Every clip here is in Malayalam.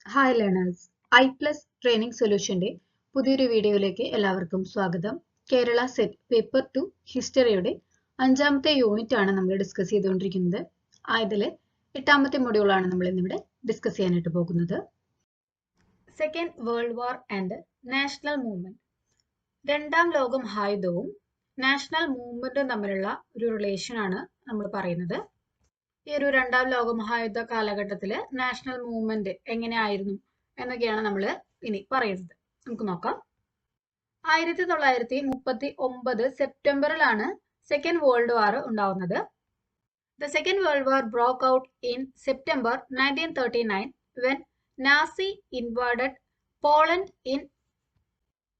Hi learners. I+ ട്രെയിനിങ് സൊല്യൂഷന്റെ പുതിയൊരു വീഡിയോയിലേക്ക് എല്ലാവർക്കും സ്വാഗതം. കേരള സെറ്റ് പേപ്പർ 2 ഹിസ്റ്ററിയുടെ 5ാമത്തെ യൂണിറ്റ് ആണ് നമ്മൾ ഡിസ്കസ് ചെയ്തുകൊണ്ടിരിക്കുന്നത്. ആയതിലെ 8ാമത്തെ മൊഡ്യൂളാണ് നമ്മൾ ഇന്നിവിടെ ഡിസ്കസ് ചെയ്യാനായിട്ട് പോകുന്നത്. Second world war and national movement. രണ്ടാം ലോക മഹായുദ്ധവും നാഷണൽ മൂവ്മെന്റും തമ്മിലുള്ള ഒരു റിലേഷൻ ആണ് നമ്മൾ പറയുന്നത്. ഈ ഒരു രണ്ടാം ലോക മഹായുദ്ധ കാലഘട്ടത്തില് നാഷണൽ മൂവ്മെന്റ് എങ്ങനെയായിരുന്നു എന്നൊക്കെയാണ് നമ്മൾ ഇനി പറയുന്നത്. നമുക്ക് നോക്കാം. 1939 സെപ്റ്റംബറിലാണ് സെക്കൻഡ് വേൾഡ് വാർ ഉണ്ടാവുന്നത്. The second world war broke out in September 1939 when Nazi invaded Poland in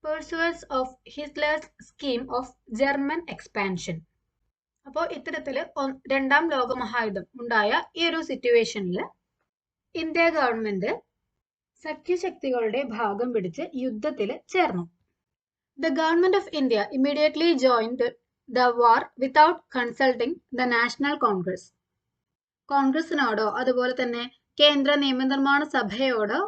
pursuance of Hitler's scheme of German expansion. അപ്പോൾ ഇത്തരത്തില് രണ്ടാം ലോക മഹായുദ്ധം ഉണ്ടായ ഈ ഒരു സിറ്റുവേഷനിൽ ഇന്ത്യ ഗവൺമെന്റ് സഖ്യശക്തികളുടെ ഭാഗം പിടിച്ച് യുദ്ധത്തിൽ ചേർന്നു. The government of India immediately joined the war without consulting the national Congress. കോൺഗ്രസിനോടോ അതുപോലെ തന്നെ കേന്ദ്ര നിയമനിർമ്മാണ സഭയോടോ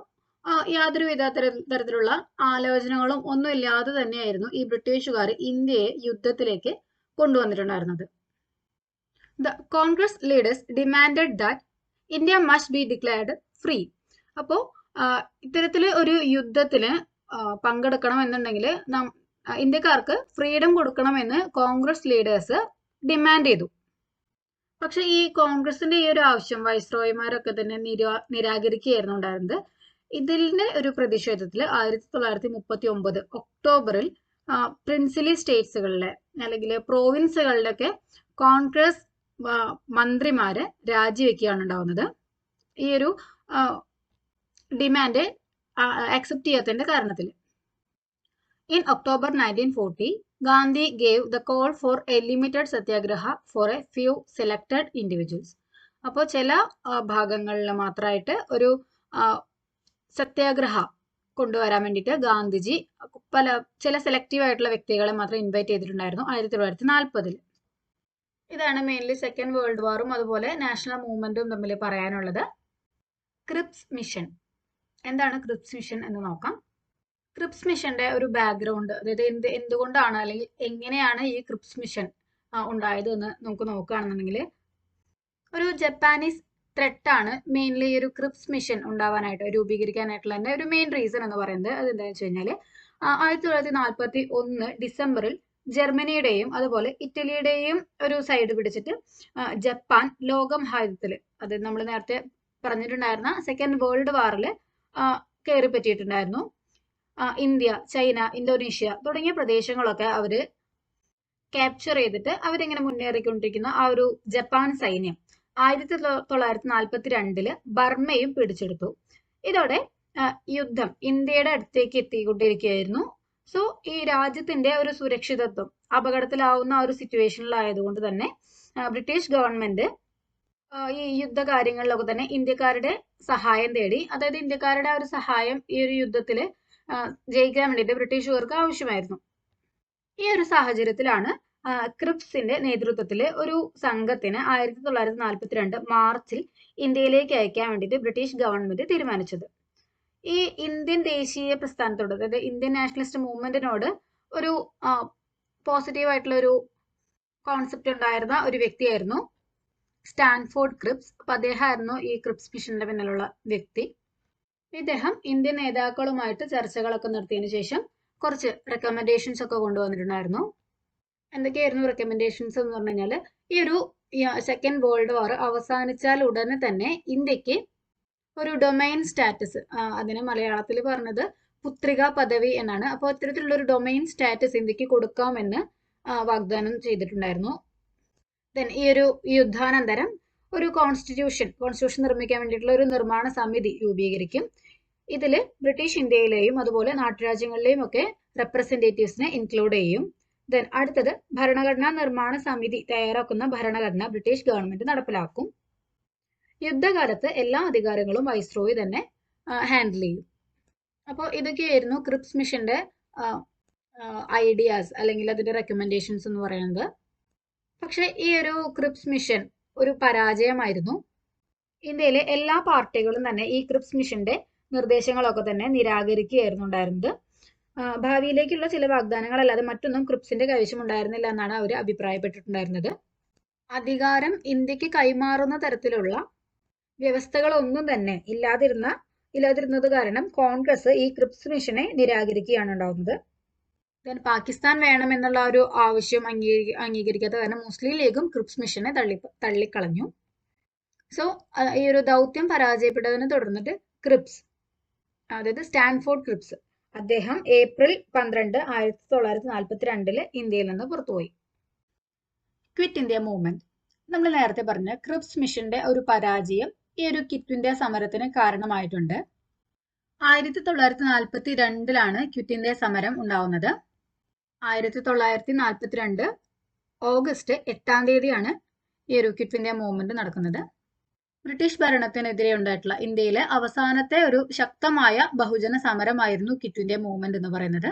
യാതൊരുവിധ തരത്തിലുള്ള ആലോചനകളും ഒന്നുമില്ലാതെ തന്നെയായിരുന്നു ഈ ബ്രിട്ടീഷുകാർ ഇന്ത്യയെ യുദ്ധത്തിലേക്ക് കൊണ്ടുവന്നിട്ടുണ്ടായിരുന്നത്. The Congress leaders demanded that India must be declared free. അപ്പോൾ ഇത്തരത്തില് ഒരു യുദ്ധത്തിന് പങ്കെടുക്കണം എന്നുണ്ടെങ്കിൽ ഇന്ത്യക്കാർക്ക് ഫ്രീഡം കൊടുക്കണമെന്ന് കോൺഗ്രസ് ലീഡേഴ്സ് ഡിമാൻഡ് ചെയ്തു. പക്ഷെ ഈ കോൺഗ്രസിന്റെ ഈ ഒരു ആവശ്യം വൈസ്രോയിമാരൊക്കെ തന്നെ നിരാകരിക്കുകയായിരുന്നു ഉണ്ടായിരുന്നത്. ഇതിന്റെ ഒരു പ്രതിഷേധത്തിൽ 1939 ഒക്ടോബറിൽ പ്രിൻസിലി സ്റ്റേറ്റ്സുകളിലെ അല്ലെങ്കിൽ പ്രോവിൻസുകളിലൊക്കെ കോൺഗ്രസ് മന്ത്രിമാരെ രാജിവെക്കുകയാണ് ഉണ്ടാവുന്നത്. ഈ ഒരു ഡിമാൻഡ് അക്സെപ്റ്റ് ചെയ്യാത്തതിന്റെ കാരണത്തിൽ. In October 1940 Gandhi gave the call for a limited satyagraha for a few selected individuals. അപ്പോൾ ചില ഭാഗങ്ങളിൽ മാത്രമായിട്ട് ഒരു സത്യാഗ്രഹ കൊണ്ടുവരാൻ വേണ്ടിയിട്ട് ഗാന്ധിജി ചില സെലക്റ്റീവ് ആയിട്ടുള്ള വ്യക്തികളെ മാത്രം ഇൻവൈറ്റ് ചെയ്തിട്ടുണ്ടായിരുന്നു 1940. ഇതാണ് മെയിൻലി സെക്കൻഡ് വേൾഡ് വാറും അതുപോലെ നാഷണൽ മൂവ്മെന്റും തമ്മിൽ പറയാനുള്ളത്. Cripps mission. എന്താണ് ക്രിപ്സ് മിഷൻ എന്ന് നോക്കാം. ക്രിപ്സ് മിഷന്റെ ഒരു ബാക്ക്ഗ്രൗണ്ട്, അതായത് എന്തുകൊണ്ടാണ് അല്ലെങ്കിൽ എങ്ങനെയാണ് ഈ ക്രിപ്സ് മിഷൻ ഉണ്ടായത് എന്ന് നമുക്ക് നോക്കുകയാണെന്നുണ്ടെങ്കിൽ, ഒരു ജപ്പാനീസ് ത്രെട്ടാണ് മെയിൻലി ഈ ഒരു ക്രിപ്സ് മിഷൻ ഉണ്ടാവാനായിട്ട് രൂപീകരിക്കാനായിട്ടുള്ള തന്നെ ഒരു മെയിൻ റീസൺ എന്ന് പറയുന്നത്. അതെന്താണെന്ന് വെച്ച് കഴിഞ്ഞാൽ 1941 ഡിസംബറിൽ ജർമ്മനിയുടെയും അതുപോലെ ഇറ്റലിയുടെയും ഒരു സൈഡ് പിടിച്ചിട്ട് ജപ്പാൻ ലോകമഹായുദ്ധത്തിൽ, അത് നമ്മൾ നേരത്തെ പറഞ്ഞിട്ടുണ്ടായിരുന്ന സെക്കൻഡ് വേൾഡ് വാറിൽ കയറി പറ്റിയിട്ടുണ്ടായിരുന്നു. ഇന്ത്യ, ചൈന, ഇന്തോനേഷ്യ തുടങ്ങിയ പ്രദേശങ്ങളൊക്കെ അവര് ക്യാപ്ചർ ചെയ്തിട്ട് അവരിങ്ങനെ മുന്നേറിക്കൊണ്ടിരിക്കുന്ന ആ ഒരു ജപ്പാൻ സൈന്യം 1942 ബർമയും പിടിച്ചെടുത്തു. ഇതോടെ യുദ്ധം ഇന്ത്യയുടെ അടുത്തേക്ക് എത്തിക്കൊണ്ടിരിക്കുകയായിരുന്നു. സോ ഈ രാജ്യത്തിന്റെ ഒരു സുരക്ഷിതത്വം അപകടത്തിലാവുന്ന ഒരു സിറ്റുവേഷനിലായതുകൊണ്ട് തന്നെ ബ്രിട്ടീഷ് ഗവൺമെന്റ് ഈ യുദ്ധ കാര്യങ്ങളിലൊക്കെ തന്നെ ഇന്ത്യക്കാരുടെ സഹായം തേടി. അതായത് ഇന്ത്യക്കാരുടെ ആ ഒരു സഹായം ഈ ഒരു യുദ്ധത്തിൽ ജയിക്കാൻ വേണ്ടിയിട്ട് ബ്രിട്ടീഷുകാർക്ക് ആവശ്യമായിരുന്നു. ഈ ഒരു സാഹചര്യത്തിലാണ് ക്രിപ്സിന്റെ നേതൃത്വത്തിൽ ഒരു സംഘത്തിന് 1942 മാർച്ചിൽ ഇന്ത്യയിലേക്ക് അയക്കാൻ വേണ്ടിയിട്ട് ബ്രിട്ടീഷ് ഗവൺമെന്റ് തീരുമാനിച്ചത്. ഈ ഇന്ത്യൻ ദേശീയ പ്രസ്ഥാനത്തോട്, അതായത് ഇന്ത്യൻ നാഷണലിസ്റ്റ് മൂവ്മെന്റിനോട് ഒരു പോസിറ്റീവ് ആയിട്ടുള്ള ഒരു കോൺസെപ്റ്റ് ഉണ്ടായിരുന്ന ഒരു വ്യക്തിയായിരുന്നു സ്റ്റാൻഫോർഡ് ക്രിപ്സ്. അപ്പൊ അദ്ദേഹമായിരുന്നു ഈ ക്രിപ്സ് മിഷന്റെ പിന്നിലുള്ള വ്യക്തി. ഇദ്ദേഹം ഇന്ത്യൻ നേതാക്കളുമായിട്ട് ചർച്ചകളൊക്കെ നടത്തിയതിനു ശേഷം കുറച്ച് റെക്കമെൻഡേഷൻസ് ഒക്കെ കൊണ്ടുവന്നിട്ടുണ്ടായിരുന്നു. എന്തൊക്കെയായിരുന്നു റെക്കമെൻഡേഷൻസ് എന്ന് പറഞ്ഞു കഴിഞ്ഞാൽ, ഈ ഒരു സെക്കൻഡ് വേൾഡ് വാർ അവസാനിച്ചാൽ ഉടനെ തന്നെ ഇന്ത്യക്ക് ഒരു ഡൊമൈൻ സ്റ്റാറ്റസ്, അതിന് മലയാളത്തിൽ പറഞ്ഞത് പുത്രിക പദവി എന്നാണ്. അപ്പോൾ ഇത്തരത്തിലുള്ള ഒരു ഡൊമൈൻ സ്റ്റാറ്റസ് ഇന്ത്യക്ക് കൊടുക്കാമെന്ന് വാഗ്ദാനം ചെയ്തിട്ടുണ്ടായിരുന്നു. ദെൻ ഈ ഒരു യുദ്ധാനന്തരം ഒരു കോൺസ്റ്റിറ്റ്യൂഷൻ നിർമ്മിക്കാൻ വേണ്ടിയിട്ടുള്ള ഒരു നിർമ്മാണ സമിതി രൂപീകരിക്കും. ഇതിൽ ബ്രിട്ടീഷ് ഇന്ത്യയിലെയും അതുപോലെ നാട്ടുരാജ്യങ്ങളിലെയും ഒക്കെ റെപ്രസെന്റേറ്റീവ്സിനെ ഇൻക്ലൂഡ് ചെയ്യും. ദെൻ അടുത്തത് ഭരണഘടനാ നിർമ്മാണ സമിതി തയ്യാറാക്കുന്ന ഭരണഘടന ബ്രിട്ടീഷ് ഗവൺമെന്റ് നടപ്പിലാക്കും. യുദ്ധകാലത്ത് എല്ലാ അധികാരങ്ങളും വൈസ്രോയി തന്നെ ഹാൻഡിൽ ചെയ്യും. അപ്പോൾ ഇതൊക്കെയായിരുന്നു ക്രിപ്സ് മിഷന്റെ ഐഡിയാസ് അല്ലെങ്കിൽ അതിന്റെ റെക്കമെൻഡേഷൻസ് എന്ന് പറയുന്നത്. പക്ഷെ ഈ ഒരു ക്രിപ്സ് മിഷൻ ഒരു പരാജയമായിരുന്നു. ഇന്ത്യയിലെ എല്ലാ പാർട്ടികളും തന്നെ ഈ ക്രിപ്സ് മിഷന്റെ നിർദ്ദേശങ്ങളൊക്കെ തന്നെ നിരാകരിക്കുകയായിരുന്നു ഉണ്ടായിരുന്നത്. ഭാവിയിലേക്കുള്ള ചില വാഗ്ദാനങ്ങളല്ലാതെ മറ്റൊന്നും ക്രിപ്സിന്റെ കൈവശം ഉണ്ടായിരുന്നില്ല എന്നാണ് അവർ അഭിപ്രായപ്പെട്ടിട്ടുണ്ടായിരുന്നത്. അധികാരം ഇന്ത്യക്ക് കൈമാറുന്ന തരത്തിലുള്ള വ്യവസ്ഥകളൊന്നും തന്നെ ഇല്ലാതിരുന്നത് കാരണം കോൺഗ്രസ് ഈ ക്രിപ്സ് മിഷനെ നിരാകരിക്കുകയാണ് ഉണ്ടാവുന്നത്. പാകിസ്ഥാൻ വേണമെന്നുള്ള ഒരു ആവശ്യം അംഗീകരിക്കാത്ത കാരണം മുസ്ലിം ലീഗും ക്രിപ്സ് മിഷനെ തള്ളിക്കളഞ്ഞു. സോ ഈ ഒരു ദൗത്യം പരാജയപ്പെട്ടതിനെ തുടർന്നിട്ട് ക്രിപ്സ്, അതായത് സ്റ്റാൻഫോർഡ് ക്രിപ്സ്, അദ്ദേഹം ഏപ്രിൽ 12, 1942 ഇന്ത്യയിൽ നിന്ന് പുറത്തുപോയി. Quit India movement. നമ്മൾ നേരത്തെ പറഞ്ഞ ക്രിപ്സ് മിഷന്റെ ഒരു പരാജയം ഈ ഒരു ക്വിറ്റ് ഇന്ത്യ സമരത്തിന് കാരണമായിട്ടുണ്ട്. 1942 ക്വിറ്റ് ഇന്ത്യ സമരം ഉണ്ടാവുന്നത്. 1942 ഓഗസ്റ്റ് 8 ഈ ഒരു ക്വിറ്റ് ഇന്ത്യ മൂവ്മെന്റ് നടക്കുന്നത്. ബ്രിട്ടീഷ് ഭരണത്തിനെതിരെ ഉണ്ടായിട്ടുള്ള ഇന്ത്യയിലെ അവസാനത്തെ ഒരു ശക്തമായ ബഹുജന സമരമായിരുന്നു ക്വിറ്റ് ഇന്ത്യ മൂവ്മെന്റ് എന്ന് പറയുന്നത്.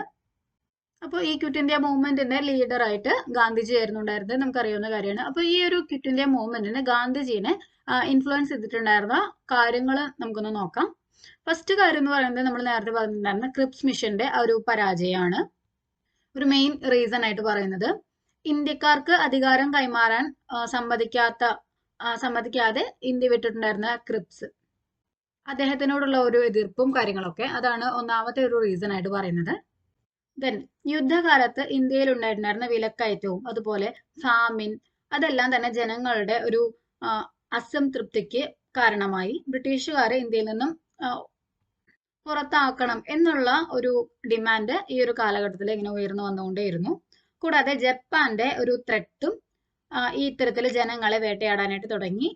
അപ്പോൾ ഈ ക്വിറ്റ് ഇന്ത്യ മൂവ്മെന്റിന്റെ ലീഡറായിട്ട് ഗാന്ധിജി ആയിരുന്നു ഉണ്ടായിരുന്നത്, നമുക്കറിയാവുന്ന കാര്യമാണ്. അപ്പോൾ ഈ ഒരു ക്വിറ്റ് ഇന്ത്യ മൂവ്മെന്റിന് ഗാന്ധിജീനെ ഇൻഫ്ലുവൻസ് ചെയ്തിട്ടുണ്ടായിരുന്ന കാര്യങ്ങൾ നമുക്കൊന്ന് നോക്കാം. ഫസ്റ്റ് കാര്യം എന്ന് പറയുന്നത് നമ്മൾ നേരത്തെ പറഞ്ഞിട്ടുണ്ടായിരുന്ന ക്രിപ്സ് മിഷന്റെ ഒരു പരാജയമാണ്. ഒരു മെയിൻ റീസൺ ആയിട്ട് പറയുന്നത് ഇന്ത്യക്കാർക്ക് അധികാരം കൈമാറാൻ സമ്മതിക്കാതെ ഇന്ത്യ വിട്ടിട്ടുണ്ടായിരുന്ന ക്രിപ്സ്, അദ്ദേഹത്തിനോടുള്ള ഒരു എതിർപ്പും കാര്യങ്ങളൊക്കെ, അതാണ് ഒന്നാമത്തെ ഒരു റീസൺ ആയിട്ട് പറയുന്നത്. ദെൻ യുദ്ധകാലത്ത് ഇന്ത്യയിൽ ഉണ്ടായിട്ടുണ്ടായിരുന്ന വിലക്കയറ്റവും അതുപോലെ ഫാമിൻ, അതെല്ലാം തന്നെ ജനങ്ങളുടെ ഒരു അസംതൃപ്തിക്ക് കാരണമായി. ബ്രിട്ടീഷുകാരെ ഇന്ത്യയിൽ നിന്നും പുറത്താക്കണം എന്നുള്ള ഒരു ഡിമാൻഡ് ഈ ഒരു കാലഘട്ടത്തിൽ ഇങ്ങനെ ഉയർന്നു വന്നുകൊണ്ടേയിരുന്നു. കൂടാതെ ജപ്പാന്റെ ഒരു ത്രെട്ടും ഈ ഇത്തരത്തിൽ ജനങ്ങളെ വേട്ടയാടാനായിട്ട് തുടങ്ങി.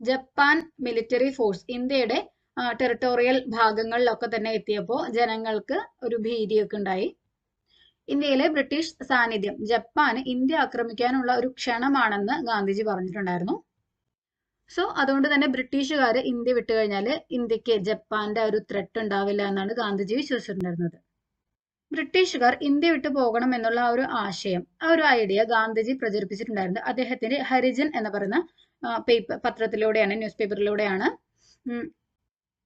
ജപ്പാൻ മിലിറ്ററി ഫോഴ്സ് ഇന്ത്യയുടെ ടെറിട്ടോറിയൽ ഭാഗങ്ങളിലൊക്കെ തന്നെ എത്തിയപ്പോൾ ജനങ്ങൾക്ക് ഒരു ഭീതിയൊക്കെ ഉണ്ടായി. ഇന്ത്യയിലെ ബ്രിട്ടീഷ് സാന്നിധ്യം ജപ്പാന് ഇന്ത്യ ആക്രമിക്കാനുള്ള ഒരു ക്ഷണമാണെന്ന് ഗാന്ധിജി പറഞ്ഞിട്ടുണ്ടായിരുന്നു. സോ അതുകൊണ്ട് തന്നെ ബ്രിട്ടീഷുകാർ ഇന്ത്യ വിട്ടുകഴിഞ്ഞാൽ ഇന്ത്യക്ക് ജപ്പാന്റെ ഒരു ത്രെട്ട് ഉണ്ടാവില്ല എന്നാണ് ഗാന്ധിജി വിശ്വസിച്ചിട്ടുണ്ടായിരുന്നത്. ബ്രിട്ടീഷുകാർ ഇന്ത്യ വിട്ടു പോകണം എന്നുള്ള ഒരു ആശയം, ആ ഒരു ഐഡിയ ഗാന്ധിജി പ്രചരിപ്പിച്ചിട്ടുണ്ടായിരുന്നത് അദ്ദേഹത്തിന്റെ ഹരിജൻ എന്ന് പറയുന്ന പത്രത്തിലൂടെയാണ്, ന്യൂസ് പേപ്പറിലൂടെയാണ്.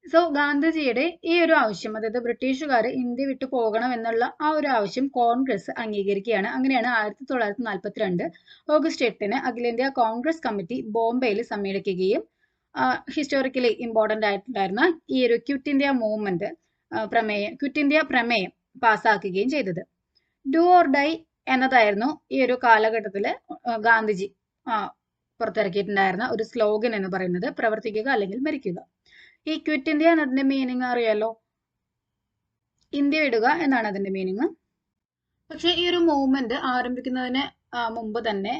സോ ഗാന്ധിജിയുടെ ഈ ഒരു ആവശ്യം, അതായത് ബ്രിട്ടീഷുകാർ ഇന്ത്യ വിട്ടു പോകണം എന്നുള്ള ആ ഒരു ആവശ്യം കോൺഗ്രസ് അംഗീകരിക്കുകയാണ്. അങ്ങനെയാണ് 1942 ഓഗസ്റ്റ് 8 അഖിലേന്ത്യാ കോൺഗ്രസ് കമ്മിറ്റി ബോംബെയിൽ സമ്മേളിക്കുകയും ഹിസ്റ്റോറിക്കലി ഇമ്പോർട്ടന്റ് ആയിട്ടുണ്ടായിരുന്ന ഈ ഒരു quit India movement quit India പ്രമേയം പാസ്സാക്കുകയും ചെയ്തത്. ഡു ഓർ ഡൈ എന്നതായിരുന്നു ഈ ഒരു കാലഘട്ടത്തിൽ ഗാന്ധിജി പുറത്തിറക്കിയിട്ടുണ്ടായിരുന്ന ഒരു സ്ലോഗൻ എന്ന് പറയുന്നത്, പ്രവർത്തിക്കുക അല്ലെങ്കിൽ മരിക്കുക. ഈ ക്വിറ്റ് ഇന്ത്യ എന്നതിന്റെ മീനിങ് അറിയാലോ, ഇന്ത്യ വിടുക എന്നാണ് അതിന്റെ മീനിങ്. പക്ഷെ ഈ ഒരു മൂവ്മെന്റ് ആരംഭിക്കുന്നതിന് മുമ്പ് തന്നെ,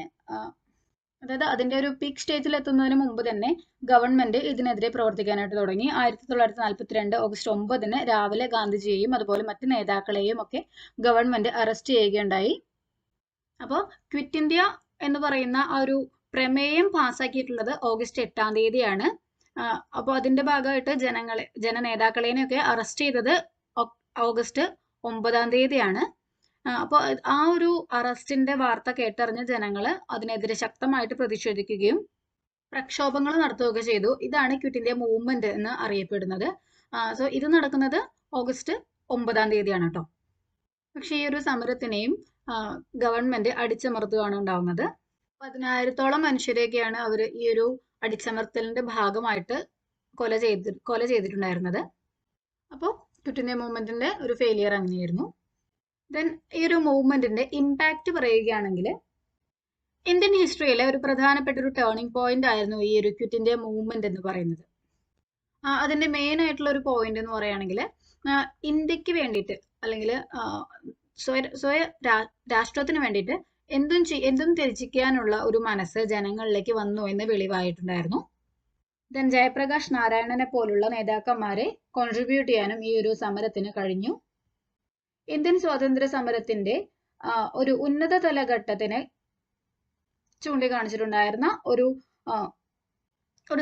അതായത് അതിന്റെ ഒരു പീക്ക് സ്റ്റേജിൽ എത്തുന്നതിന് മുമ്പ് തന്നെ ഗവൺമെന്റ് ഇതിനെതിരെ പ്രവർത്തിക്കാനായിട്ട് തുടങ്ങി. 1942 ഓഗസ്റ്റ് 9 രാവിലെ ഗാന്ധിജിയെയും അതുപോലെ മറ്റ് നേതാക്കളെയും ഒക്കെ ഗവൺമെന്റ് അറസ്റ്റ് ചെയ്യുകയുണ്ടായി. അപ്പോൾ ക്വിറ്റ് ഇന്ത്യ എന്ന് പറയുന്ന ആ ഒരു പ്രമേയം പാസ്സാക്കിയിട്ടുള്ളത് ഓഗസ്റ്റ് 8 അപ്പോൾ അതിന്റെ ഭാഗമായിട്ട് ജനനേതാക്കളെയൊക്കെ അറസ്റ്റ് ചെയ്തത് ഓഗസ്റ്റ് 9 അപ്പോൾ ആ ഒരു അറസ്റ്റിന്റെ വാർത്ത കേട്ടറിഞ്ഞ ജനങ്ങൾ അതിനെതിരെ ശക്തമായിട്ട് പ്രതിഷേധിക്കുകയും പ്രക്ഷോഭങ്ങൾ നടത്തുകയൊക്കെ ചെയ്തു. ഇതാണ് ക്വിറ്റ് ഇന്ത്യ മൂവ്മെന്റ് എന്ന് അറിയപ്പെടുന്നത്. സോ ഇത് നടക്കുന്നത് ഓഗസ്റ്റ് 9 കേട്ടോ. പക്ഷെ ഈ ഒരു സമരത്തിനെയും ഗവൺമെന്റ് അടിച്ചമർത്തുകയാണ് ഉണ്ടാവുന്നത്. 10,000-ഓളം മനുഷ്യരെയൊക്കെയാണ് അവർ ഈ ഒരു അടിച്ചമർത്തലിന്റെ ഭാഗമായിട്ട് കൊല ചെയ്തിട്ടുണ്ടായിരുന്നത്. അപ്പോൾ ക്വിറ്റ് ഇന്ത്യ മൂവ്മെന്റിന്റെ ഒരു ഫെയിലിയർ അങ്ങനെയായിരുന്നു. ദെൻ ഈ ഒരു മൂവ്മെന്റിന്റെ ഇമ്പാക്റ്റ് പറയുകയാണെങ്കിൽ ഇന്ത്യൻ ഹിസ്റ്ററിയിലെ ഒരു പ്രധാനപ്പെട്ട ഒരു ടേണിംഗ് പോയിന്റ് ആയിരുന്നു ഈ ഒരു ക്വിറ്റ് ഇന്ത്യ മൂവ്മെന്റ് എന്ന് പറയുന്നത്. അതിന്റെ മെയിൻ ആയിട്ടുള്ള ഒരു പോയിന്റ് എന്ന് പറയുകയാണെങ്കിൽ ഇന്ത്യക്ക് വേണ്ടിയിട്ട് അല്ലെങ്കിൽ സ്വയ രാഷ്ട്രത്തിന് വേണ്ടിയിട്ട് എന്തും ത്യജിക്കാനുള്ള ഒരു മനസ്സ് ജനങ്ങളിലേക്ക് വന്നു എന്ന് വെളിവായിട്ടുണ്ടായിരുന്നു. ദെൻ ജയപ്രകാശ് നാരായണനെ പോലുള്ള നേതാക്കന്മാരെ കോൺട്രിബ്യൂട്ട് ചെയ്യാനും ഈ ഒരു സമരത്തിന് കഴിഞ്ഞു. ഇന്ത്യൻ സ്വാതന്ത്ര്യ സമരത്തിന്റെ ഒരു ഉന്നതതല ഘട്ടത്തിനെ ചൂണ്ടിക്കാണിച്ചിട്ടുണ്ടായിരുന്ന ഒരു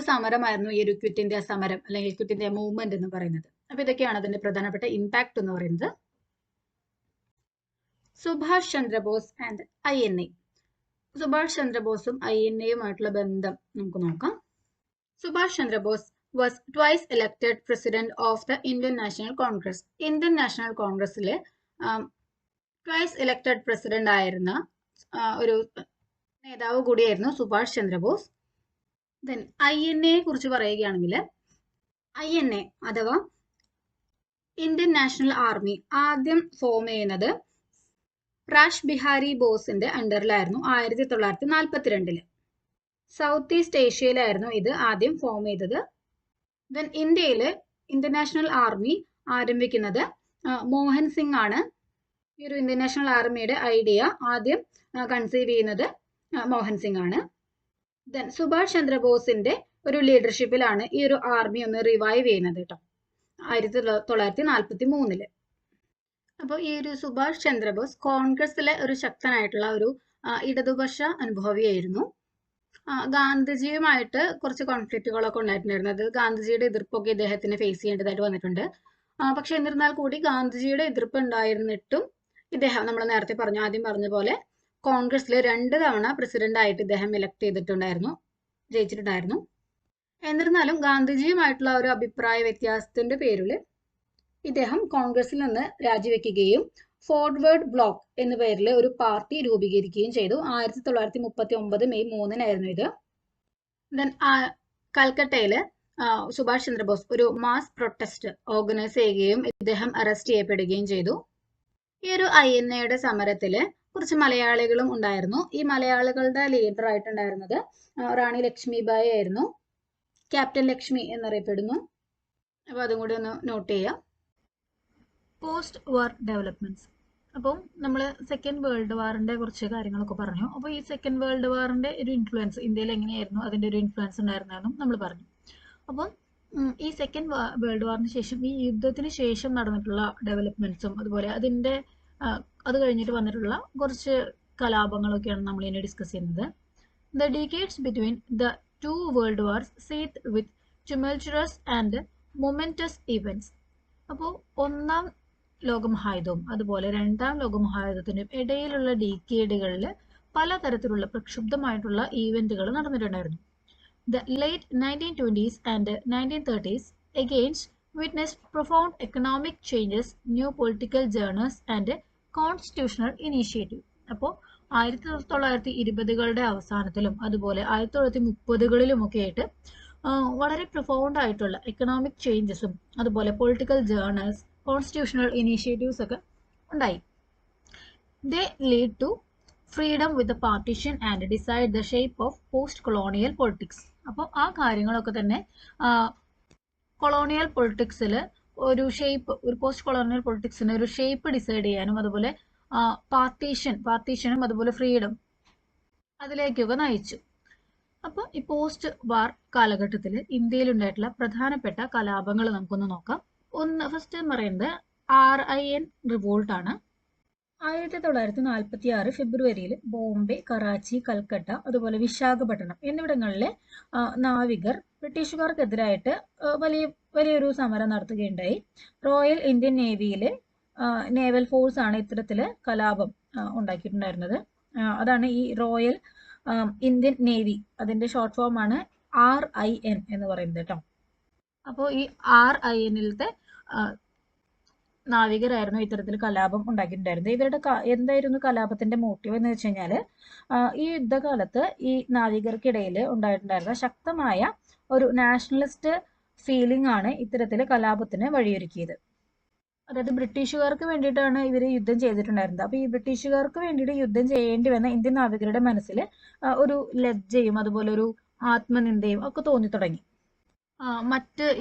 സമരമായിരുന്നു ഈ ഒരു ക്വിറ്റ് ഇന്ത്യ സമരം അല്ലെങ്കിൽ ക്വിറ്റ് ഇന്ത്യ മൂവ്മെന്റ് എന്ന് പറയുന്നത്. അപ്പൊ ഇതൊക്കെയാണ് അതിന്റെ പ്രധാനപ്പെട്ട ഇമ്പാക്ട് എന്ന് പറയുന്നത്. Subhash Chandrabose and INA. സുഭാഷ് ചന്ദ്രബോസും INAയുമായിട്ടുള്ള ബന്ധം നമുക്ക് നോക്കാം. Subhash Chandrabose was twice elected president of the Indian National Congress. Indian national കോൺഗ്രസിലെ ട്വൈസ് ഇലക്ടഡ് പ്രസിഡന്റ് ആയിരുന്ന ഒരു നേതാവ് കൂടിയായിരുന്നു സുഭാഷ് ചന്ദ്രബോസ്. ദെൻ INA കുറിച്ച് പറയുകയാണെങ്കിൽ INA അഥവാ ഇന്ത്യൻ നാഷണൽ ആർമി ആദ്യം ഫോം ചെയ്യുന്നത് റാഷ് ബിഹാരി ബോസിന്റെ അണ്ടറിലായിരുന്നു 1942. സൗത്ത് ഈസ്റ്റ് ഏഷ്യയിലായിരുന്നു ഇത് ആദ്യം ഫോം ചെയ്തത്. ദെൻ ഇന്ത്യയിലെ ഇന്ത്യൻ നാഷണൽ ആർമി ആരംഭിക്കുന്നത് മോഹൻ സിംഗ് ആണ്. ഈ ഒരു ഇന്ത്യൻ നാഷണൽ ആർമിയുടെ ഐഡിയ ആദ്യം കൺസീവ് ചെയ്യുന്നത് മോഹൻ സിംഗ് ആണ്. ദെൻ സുഭാഷ് ചന്ദ്രബോസിന്റെ ഒരു ലീഡർഷിപ്പിലാണ് ഈ ഒരു ആർമി ഒന്ന് റിവൈവ് ചെയ്യുന്നത് കേട്ടോ, 1943. അപ്പോൾ ഈ ഒരു സുഭാഷ് ചന്ദ്രബോസ് കോൺഗ്രസിലെ ഒരു ശക്തനായിട്ടുള്ള ഒരു ഇടതുപക്ഷ അനുഭവിയായിരുന്നു. ഗാന്ധിജിയുമായിട്ട് കുറച്ച് കോൺഫ്ലിക്റ്റുകളൊക്കെ ഉണ്ടായിട്ടുണ്ടായിരുന്നു. അത് ഗാന്ധിജിയുടെ എതിർപ്പൊക്കെ ഇദ്ദേഹത്തിന് ഫേസ് ചെയ്യേണ്ടതായിട്ട് വന്നിട്ടുണ്ട്. പക്ഷെ എന്നിരുന്നാൽ കൂടി ഗാന്ധിജിയുടെ എതിർപ്പ് ഉണ്ടായിരുന്നിട്ടും ഇദ്ദേഹം നമ്മൾ നേരത്തെ ആദ്യം പറഞ്ഞ പോലെ കോൺഗ്രസിലെ 2 തവണ പ്രസിഡന്റ് ആയിട്ട് ഇദ്ദേഹം ഇലക്ട് ജയിച്ചിട്ടുണ്ടായിരുന്നു. എന്നിരുന്നാലും ഗാന്ധിജിയുമായിട്ടുള്ള ഒരു അഭിപ്രായ വ്യത്യാസത്തിന്റെ പേരിൽ ഇദ്ദേഹം കോൺഗ്രസിൽ നിന്ന് രാജിവെക്കുകയും ഫോർവേഡ് ബ്ലോക്ക് എന്ന പേരിൽ ഒരു പാർട്ടി രൂപീകരിക്കുകയും ചെയ്തു. 1939 മെയ് 3-നായിരുന്നു ഇത്. ദെൻ കൽക്കട്ടയിൽ സുഭാഷ് ചന്ദ്രബോസ് ഒരു മാസ് പ്രൊട്ടസ്റ്റ് ഓർഗനൈസ് ചെയ്യുകയും ഇദ്ദേഹം അറസ്റ്റ് ചെയ്യപ്പെടുകയും ചെയ്തു. ഈ ഒരു INAയുടെ സമരത്തില് കുറച്ച് മലയാളികളും ഉണ്ടായിരുന്നു. ഈ മലയാളികളുടെ ലീഡർ ആയിട്ടുണ്ടായിരുന്നത് റാണി ലക്ഷ്മിബായി ആയിരുന്നു. ക്യാപ്റ്റൻ ലക്ഷ്മി എന്നറിയപ്പെടുന്നു. അപ്പോൾ അതും കൂടി ഒന്ന് നോട്ട് ചെയ്യാം. പോസ്റ്റ് വാർ ഡെവലപ്മെന്റ്സ്. അപ്പം നമ്മൾ സെക്കൻഡ് വേൾഡ് വാറിന്റെ കുറച്ച് കാര്യങ്ങളൊക്കെ പറഞ്ഞു. അപ്പോൾ ഈ സെക്കൻഡ് വേൾഡ് വാറിന്റെ ഒരു ഇൻഫ്ലുവൻസ് ഇന്ത്യയിൽ എങ്ങനെയായിരുന്നു, അതിന്റെ ഒരു ഇൻഫ്ലുവൻസ് ഉണ്ടായിരുന്നെന്നും നമ്മൾ പറഞ്ഞു. അപ്പം ഈ സെക്കൻഡ് വേൾഡ് വാറിന് ശേഷം ഈ യുദ്ധത്തിന് ശേഷം നടന്നിട്ടുള്ള ഡെവലപ്മെന്റ്സും അതുപോലെ അത് കഴിഞ്ഞിട്ട് വന്നിട്ടുള്ള കുറച്ച് കലാപങ്ങളൊക്കെയാണ് നമ്മൾ ഇനി ഡിസ്കസ് ചെയ്യുന്നത്. The decades between the 2 world wars seethed with tumultuous and momentous events. അപ്പോൾ 1-ാം ലോകമഹായുധവും അതുപോലെ 2-ാം ലോകമഹായുധത്തിനും ഇടയിലുള്ള ഡീക്കേഡുകളിൽ പലതരത്തിലുള്ള പ്രക്ഷുബ്ധമായിട്ടുള്ള ഈവന്റുകൾ നടന്നിട്ടുണ്ടായിരുന്നു. The late 1920s and 1930s against witnessed profound economic changes, new political journeys and constitutional initiative. അപ്പോൾ 1920-കളുടെ അവസാനത്തിലും അതുപോലെ 1930-കളിലുമൊക്കെ ആയിട്ട് വളരെ പ്രൊഫൗണ്ട് ആയിട്ടുള്ള എക്കണോമിക് ചേഞ്ചസും അതുപോലെ പൊളിറ്റിക്കൽ ജേർണൽസ്, കോൺസ്റ്റിറ്റ്യൂഷണൽ ഇനീഷ്യേറ്റീവ്സ് ഒക്കെ ഉണ്ടായി. They lead to freedom with the partition and decide the shape of post-colonial politics. അപ്പോൾ ആ കാര്യങ്ങളൊക്കെ തന്നെ കൊളോണിയൽ പൊളിറ്റിക്സിൽ ഒരു പോസ്റ്റ് കൊളോണിയൽ പൊളിറ്റിക്സിന് ഒരു ഷേപ്പ് ഡിസൈഡ് ചെയ്യാനും അതുപോലെ പാർട്ടീഷനും അതുപോലെ ഫ്രീഡം അതിലേക്കൊക്കെ നയിച്ചു. അപ്പോൾ ഈ പോസ്റ്റ് വാർ കാലഘട്ടത്തിൽ ഇന്ത്യയിൽ ഉണ്ടായിട്ടുള്ള പ്രധാനപ്പെട്ട കലാപങ്ങൾ നമുക്കൊന്ന് നോക്കാം. ഫസ്റ്റ് എന്ന് പറയുന്നത് RIN റിവോൾട്ട് ആണ്. 1946 ഫെബ്രുവരിയിൽ ബോംബെ, കറാച്ചി, കൽക്കട്ട അതുപോലെ വിശാഖപട്ടണം എന്നിവിടങ്ങളിലെ നാവികർ ബ്രിട്ടീഷുകാർക്കെതിരായിട്ട് വലിയൊരു സമരം നടത്തുകയുണ്ടായി. റോയൽ ഇന്ത്യൻ നേവിയിലെ നേവൽ ഫോഴ്സ് ആണ് ഇത്തരത്തില് കലാപം ഉണ്ടാക്കിയിട്ടുണ്ടായിരുന്നത്. അതാണ് ഈ റോയൽ ഇന്ത്യൻ നേവി, അതിന്റെ ഷോർട്ട് ഫോം ആണ് RIN എന്ന് പറയുന്നത് കേട്ടോ. അപ്പോൾ ഈ RINലത്തെ നാവികരായിരുന്നു ഇത്തരത്തിൽ കലാപം ഉണ്ടാക്കിയിട്ടുണ്ടായിരുന്നത്. ഇവരുടെ എന്തായിരുന്നു കലാപത്തിന്റെ മോട്ടീവ് എന്ന് വെച്ച് കഴിഞ്ഞാൽ ഈ യുദ്ധകാലത്ത് ഈ നാവികർക്കിടയിൽ ഉണ്ടായിട്ടുണ്ടായിരുന്ന ശക്തമായ ഒരു നാഷണലിസ്റ്റ് ഫീലിംഗ് ആണ് ഇത്തരത്തിൽ കലാപത്തിന് വഴിയൊരുക്കിയത്. അതായത് ബ്രിട്ടീഷുകാർക്ക് വേണ്ടിയിട്ടാണ് ഇവർ യുദ്ധം ചെയ്തിട്ടുണ്ടായിരുന്നത്. അപ്പോൾ ഈ ബ്രിട്ടീഷുകാർക്ക് വേണ്ടിയിട്ട് യുദ്ധം ചെയ്യേണ്ടി വന്ന ഇന്ത്യൻ നാവികരുടെ മനസ്സിൽ ഒരു ലജ്ജയും അതുപോലെ ഒരു ആത്മനിന്ദയും ഒക്കെ തോന്നി തുടങ്ങി.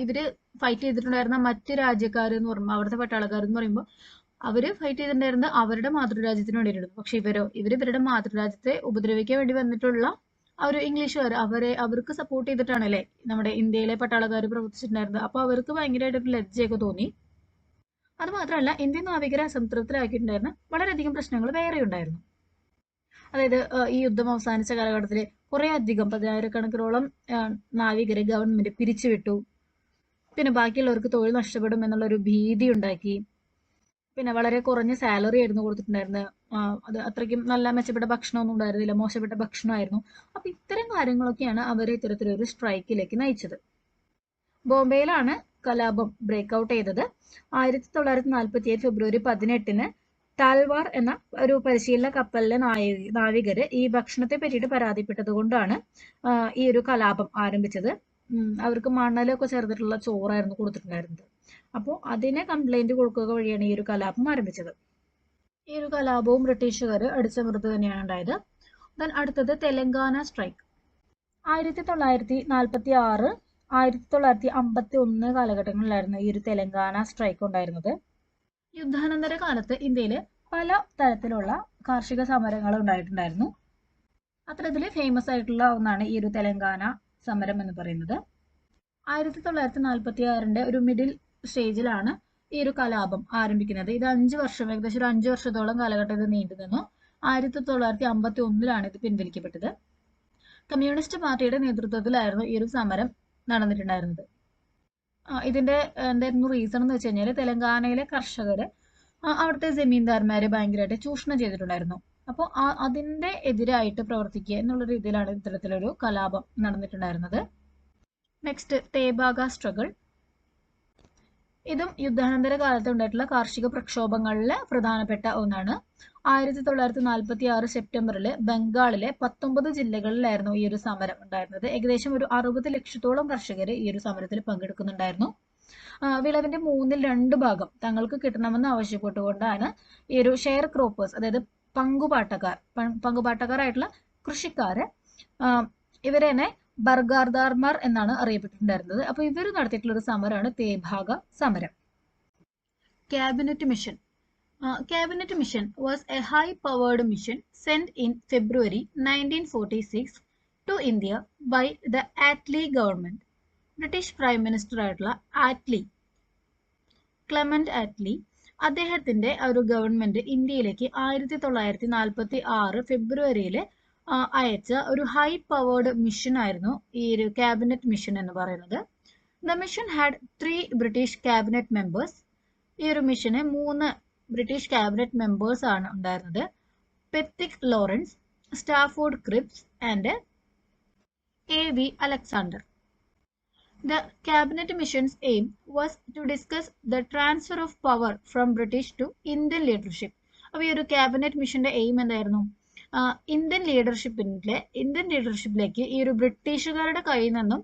ഇവര് ഫൈറ്റ് ചെയ്തിട്ടുണ്ടായിരുന്ന മറ്റ് രാജ്യക്കാർ എന്ന് പറയുമ്പോൾ അവിടുത്തെ പട്ടാളക്കാരെന്ന് പറയുമ്പോൾ അവര് ഫൈറ്റ് ചെയ്തിട്ടുണ്ടായിരുന്ന അവരുടെ മാതൃരാജ്യത്തിന് വേണ്ടിയിട്ടായിരുന്നു. പക്ഷെ ഇവരുടെ മാതൃരാജ്യത്തെ ഉപദ്രവിക്കാൻ വേണ്ടി വന്നിട്ടുള്ള ഒരു ഇംഗ്ലീഷുകാർ അവർക്ക് സപ്പോർട്ട് ചെയ്തിട്ടാണല്ലേ നമ്മുടെ ഇന്ത്യയിലെ പട്ടാളക്കാർ പ്രവർത്തിച്ചിട്ടുണ്ടായിരുന്നത്. അപ്പൊ അവർക്ക് ഭയങ്കരമായിട്ടൊരു ലജ്ജയൊക്കെ തോന്നി. അത് മാത്രമല്ല ഇന്ത്യൻ നാവികരെ അസംതൃപ്തരാക്കിയിട്ടുണ്ടായിരുന്ന വളരെയധികം പ്രശ്നങ്ങൾ വേറെ ഉണ്ടായിരുന്നു. അതായത് ഈ യുദ്ധം അവസാനിച്ച കാലഘട്ടത്തിൽ കുറെ അധികം 10,000-കണക്കിനോളം നാവികരെ ഗവൺമെന്റ് പിരിച്ചുവിട്ടു. പിന്നെ ബാക്കിയുള്ളവർക്ക് തൊഴിൽ നഷ്ടപ്പെടും എന്നുള്ളൊരു ഭീതി ഉണ്ടാക്കി. പിന്നെ വളരെ കുറഞ്ഞ സാലറി ആയിരുന്നു കൊടുത്തിട്ടുണ്ടായിരുന്നത്. അത് അത്രയ്ക്കും നല്ല മെച്ചപ്പെട്ട ഭക്ഷണമൊന്നും ഉണ്ടായിരുന്നില്ല, മോശപ്പെട്ട ഭക്ഷണമായിരുന്നു. അപ്പൊ ഇത്തരം കാര്യങ്ങളൊക്കെയാണ് അവരെ ഇത്തരത്തിലൊരു സ്ട്രൈക്കിലേക്ക് നയിച്ചത്. ബോംബെയിലാണ് കലാപം ബ്രേക്ക് ഔട്ട് ചെയ്തത്. 1947 ഫെബ്രുവരി 18-ന് താൽവാർ എന്ന ഒരു പരിശീലന കപ്പലിലെ നാവികര് ഈ ഭക്ഷണത്തെ പറ്റിയിട്ട് പരാതിപ്പെട്ടത് കൊണ്ടാണ് ഈ ഒരു കലാപം ആരംഭിച്ചത്. അവർക്ക് മണലൊക്കെ ചേർത്തിട്ടുള്ള ചോറായിരുന്നു കൊടുത്തിട്ടുണ്ടായിരുന്നത്. അപ്പോൾ അതിനെ കംപ്ലൈന്റ് കൊടുക്കുക വഴിയാണ് ഈ ഒരു കലാപം ആരംഭിച്ചത്. ഈ ഒരു കലാപവും ബ്രിട്ടീഷുകാർ അടിച്ചമർത്ത് തന്നെയാണ് ഉണ്ടായത്. ദെൻ അടുത്തത് തെലങ്കാന സ്ട്രൈക്ക്. 1946, 1951 കാലഘട്ടങ്ങളിലായിരുന്നു ഈ ഒരു തെലങ്കാന സ്ട്രൈക്ക് ഉണ്ടായിരുന്നത്. യുദ്ധാനന്തര കാലത്ത് ഇന്ത്യയിൽ പല തരത്തിലുള്ള കാർഷിക സമരങ്ങൾ ഉണ്ടായിട്ടുണ്ടായിരുന്നു. അത്തരത്തിൽ ഫേമസ് ആയിട്ടുള്ള ഒന്നാണ് ഈ ഒരു തെലങ്കാന സമരം എന്ന് പറയുന്നത്. 1946 ഒരു മിഡിൽ സ്റ്റേജിലാണ് ഈ ഒരു കലാപം ആരംഭിക്കുന്നത്. ഇത് 5 വർഷം, ഏകദേശം ഒരു 5 വർഷത്തോളം കാലഘട്ടം ഇത് നീണ്ടു നിന്നു. 1951 ഇത് പിൻവലിക്കപ്പെട്ടത്. കമ്മ്യൂണിസ്റ്റ് പാർട്ടിയുടെ നേതൃത്വത്തിലായിരുന്നു ഈ ഒരു സമരം നടന്നിട്ടുണ്ടായിരുന്നത്. ഇതിന്റെ എന്തായിരുന്നു റീസൺ എന്ന് വെച്ച് കഴിഞ്ഞാൽ തെലങ്കാനയിലെ കർഷകര് അവിടുത്തെ ജമീന്ദാർമാരെ ഭയങ്കരമായിട്ട് ചൂഷണം ചെയ്തിട്ടുണ്ടായിരുന്നു. അപ്പോൾ അതിന്റെ എതിരായിട്ട് പ്രവർത്തിക്കുക എന്നുള്ള രീതിയിലാണ് ഇത്തരത്തിലൊരു കലാപം നടന്നിട്ടുണ്ടായിരുന്നത്. Next Tebhaga struggle. ഇതും യുദ്ധാനന്തര കാലത്ത് ഉണ്ടായിട്ടുള്ള കാർഷിക പ്രക്ഷോഭങ്ങളിലെ പ്രധാനപ്പെട്ട ഒന്നാണ്. 1946 സെപ്റ്റംബറിൽ ബംഗാളിലെ 19 ജില്ലകളിലായിരുന്നു ഈ ഒരു സമരം ഉണ്ടായിരുന്നത്. ഏകദേശം ഒരു 60 ലക്ഷത്തോളം കർഷകർ ഈ ഒരു സമരത്തിൽ പങ്കെടുക്കുന്നുണ്ടായിരുന്നു. വിളവിന്റെ 2/3 ഭാഗം തങ്ങൾക്ക് കിട്ടണമെന്ന് ആവശ്യപ്പെട്ടുകൊണ്ടാണ് ഈ ഒരു ഷെയർ ക്രോപ്പേഴ്സ്, അതായത് പങ്കുപാട്ടക്കാരായിട്ടുള്ള കൃഷിക്കാര്, ഇവരെ തന്നെ ബർഗാർദാർമാർ എന്നാണ് അറിയപ്പെട്ടിട്ടുണ്ടായിരുന്നത്. അപ്പൊ ഇവർ നടത്തിയിട്ടുള്ള ഒരു സമരമാണ് തേഭാഗ സമരം. Cabinet mission. Cabinet mission was a high-powered mission sent in February 1946 to India by the Attlee government. British prime minister ആയിട്ടുള്ള ക്ലെമന്റ് ആറ്റ്ലി, അദ്ദേഹത്തിന്റെ ഒരു ഗവൺമെന്റ് ഇന്ത്യയിലേക്ക് 1946 ഫെബ്രുവരിയിൽ അയച്ച ഒരു ഹൈ പവേർഡ് മിഷൻ ആയിരുന്നു ഈ ഒരു ക്യാബിനറ്റ് മിഷൻ എന്ന് പറയുന്നത്. The mission had 3 British cabinet members. ഈ ഒരു മിഷന് 3 ബ്രിട്ടീഷ് ക്യാബിനറ്റ് മെമ്പേഴ്സ് ആണ് ഉണ്ടായിരുന്നത്. Pethick Lawrence, Stafford Cripps and A.V. Alexander. The cabinet mission's aim was to discuss the transfer of power from British to Indian leadership. അപ്പോൾ ഈ ഒരു ക്യാബിനറ്റ് മിഷന്റെ എയിം എന്തായിരുന്നു? ഇന്ത്യൻ ലീഡർഷിപ്പിലേക്ക് ഈ ഒരു ബ്രിട്ടീഷുകാരുടെ കയ്യിൽ നിന്നും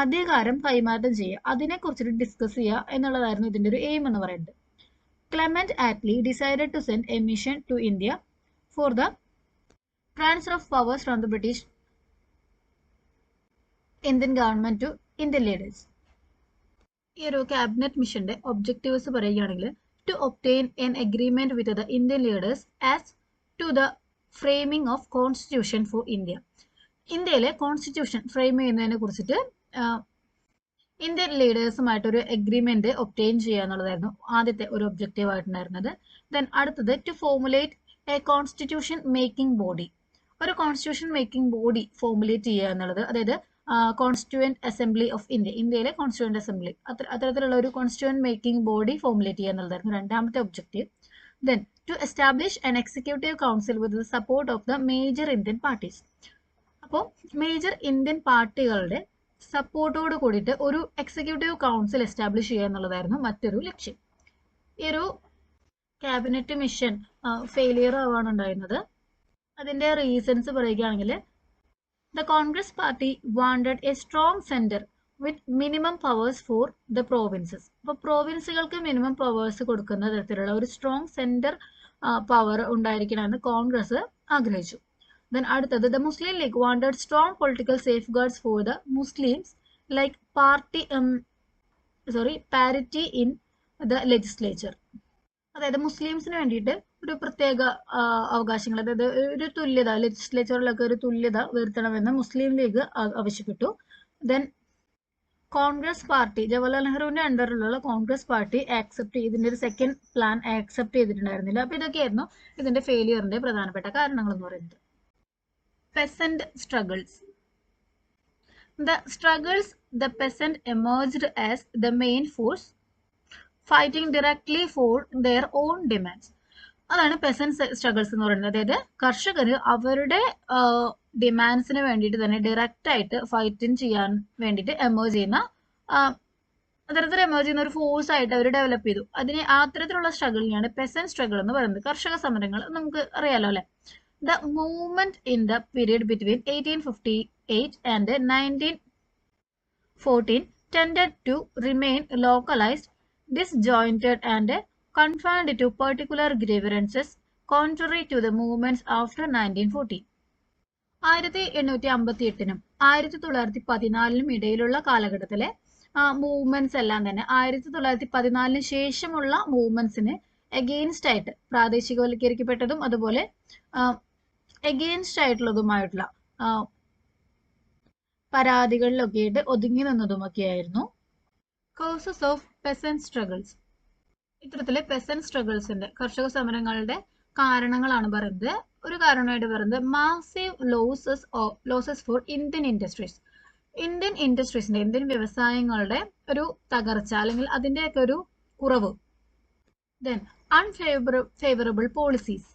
അധികാരം കൈമാറ്റം ചെയ്യുക, അതിനെക്കുറിച്ചിട്ട് ഡിസ്കസ് ചെയ്യുക എന്നുള്ളതായിരുന്നു ഇതിന്റെ ഒരു എയിം എന്ന് പറയുന്നത്. Clement Attlee decided to send a mission to India for the transfer of powers from the British Indian government to Indian leaders. ഈ ഒരു ക്യാബിനറ്റ് മിഷന്റെ ഒബ്ജക്റ്റീവ്സ് പറയുകയാണെങ്കിൽ to obtain an agreement with the Indian leaders as to the framing of constitution for India. ഇന്ത്യയിലെ കോൺസ്റ്റിറ്റ്യൂഷൻ ഫ്രെയിം ചെയ്യുന്നതിനെ കുറിച്ചിട്ട് ഇന്ത്യൻ ലീഡേഴ്സുമായിട്ടൊരു എഗ്രിമെന്റ് ഒബ്റ്റെയിൻ ചെയ്യുക എന്നുള്ളതായിരുന്നു ആദ്യത്തെ ഒരു ഒബ്ജക്റ്റീവ് ആയിട്ടുണ്ടായിരുന്നത്. ദെൻ അടുത്തത് to formulate a constitution making body. ഒരു കോൺസ്റ്റിറ്റ്യൂഷൻ മേക്കിംഗ് ബോഡി ഫോർമുലേറ്റ് ചെയ്യുക എന്നുള്ളത്, അതായത് കോൺസ്റ്റിറ്റ്യൂവന്റ് അസംബ്ലി ഓഫ് ഇന്ത്യ, ഇന്ത്യയിലെ കോൺസ്റ്റിറ്റ്യൂവന്റ് അസംബ്ലി, അത്തരത്തിലുള്ള ഒരു കോൺസ്റ്റിറ്റ്യൂവന്റ് മേക്കിംഗ് ബോഡി ഫോർമുലേറ്റ് ചെയ്യുക എന്നുള്ളതായിരുന്നു രണ്ടാമത്തെ objective. Then to establish an executive council with the support of the major Indian parties. അപ്പോൾ മേജർ ഇന്ത്യൻ പാർട്ടികളുടെ സപ്പോർട്ടോട് കൂടിയിട്ട് ഒരു എക്സിക്യൂട്ടീവ് കൗൺസിൽ എസ്റ്റാബ്ലിഷ് ചെയ്യുക എന്നുള്ളതായിരുന്നു മറ്റൊരു ലക്ഷ്യം. ഈ ഒരു ക്യാബിനറ്റ് മിഷൻ ഫെയിലിയർ ആവാണ് ഉണ്ടായിരുന്നത്. അതിന്റെ റീസൺസ് പറയുകയാണെങ്കിൽ the Congress party wanted A strong centre with minimum powers for the provinces. അപ്പോൾ പ്രോവിൻസുകൾക്ക് മിനിമം പവേഴ്സ് കൊടുക്കുന്ന തരത്തിലുള്ള ഒരു സ്ട്രോങ് സെന്റർ പവർ ഉണ്ടായിരിക്കണമെന്ന് കോൺഗ്രസ് ആഗ്രഹിച്ചു. Then അടുത്തത് the Muslim League wanted strong political safeguards for the Muslims like parity in the legislature. അതായത് മുസ്ലിംസിന് വേണ്ടിയിട്ട് ഒരു പ്രത്യേക അവകാശങ്ങൾ, അതായത് ഒരു തുല്യത, ലെജിസ്ലേച്ചറിലൊക്കെ ഒരു തുല്യത വരുത്തണമെന്ന് മുസ്ലിം ലീഗ് ആവശ്യപ്പെട്ടു. ദെൻ കോൺഗ്രസ് പാർട്ടി, ജവഹർലാൽ നെഹ്റുവിന്റെ അണ്ടറിലുള്ള കോൺഗ്രസ് പാർട്ടി ഇതിന്റെ ഒരു സെക്കൻഡ് പ്ലാൻ ആക്സെപ്റ്റ് ചെയ്തിട്ടുണ്ടായിരുന്നില്ല. അപ്പൊ ഇതൊക്കെയായിരുന്നു ഇതിന്റെ ഫെയിലിയറിന്റെ പ്രധാനപ്പെട്ട കാരണങ്ങൾ എന്ന് പറയുന്നത്. Peasant struggles. The peasant emerged as the main force, fighting directly for their own demands. അതാണ് പെസന്റ് സ്ട്രഗിൾസ് എന്ന് പറയുന്നത്. അതായത് കർഷകർ അവരുടെ ഡിമാൻഡ്സിന് വേണ്ടിയിട്ട് തന്നെ ഡയറക്റ്റ് ആയിട്ട് ഫൈറ്റിംഗ് ചെയ്യാൻ വേണ്ടിയിട്ട് എമേർജ് ചെയ്യുന്ന അത്തരത്തിൽ എമേർജ് ചെയ്യുന്ന ഒരു ഫോഴ്സ് ആയിട്ട് അവർ ഡെവലപ്പ് ചെയ്തു. അതിന് അത്തരത്തിലുള്ള സ്ട്രഗിളിനെയാണ് പെസന്റ് സ്ട്രഗിൾ എന്ന് പറയുന്നത്. കർഷക സമരങ്ങൾ നമുക്ക് അറിയാലോ അല്ലെ. The movement in the period between 1858 and 1914 tended to remain localized, disjointed and confined to particular grievances, contrary to the movements after 1914. 1858നും 1914നും ഇടയിലുള്ള കാലഘട്ടത്തിലെ മൂവ്മെന്റ്സ് എല്ലാം തന്നെ 1914 ശേഷമുള്ള മൂവ്മെന്റ്സിന് എഗെയിൻസ്റ്റ് ആയിട്ട് പ്രാദേശികവൽക്കരിക്കപ്പെട്ടതും അതുപോലെ എഗെയിൻസ്റ്റ് ആയിട്ടുള്ളതുമായിട്ടുള്ള പരാതികളിലൊക്കെ ആയിട്ട് ഒതുങ്ങി നിന്നതുമൊക്കെയായിരുന്നു. Causes of peasant struggles. ഇത്തരത്തിലെ പെസന്റ് സ്ട്രഗിൾസിന്റെ കർഷക കാരണങ്ങളാണ് പറയുന്നത്. ഒരു കാരണമായിട്ട് പറയുന്നത് massive losses for Indian industries. Indian വ്യവസായങ്ങളുടെ ഒരു തകർച്ച അല്ലെങ്കിൽ അതിന്റെയൊക്കെ ഒരു കുറവ്. Then unfavourable policies.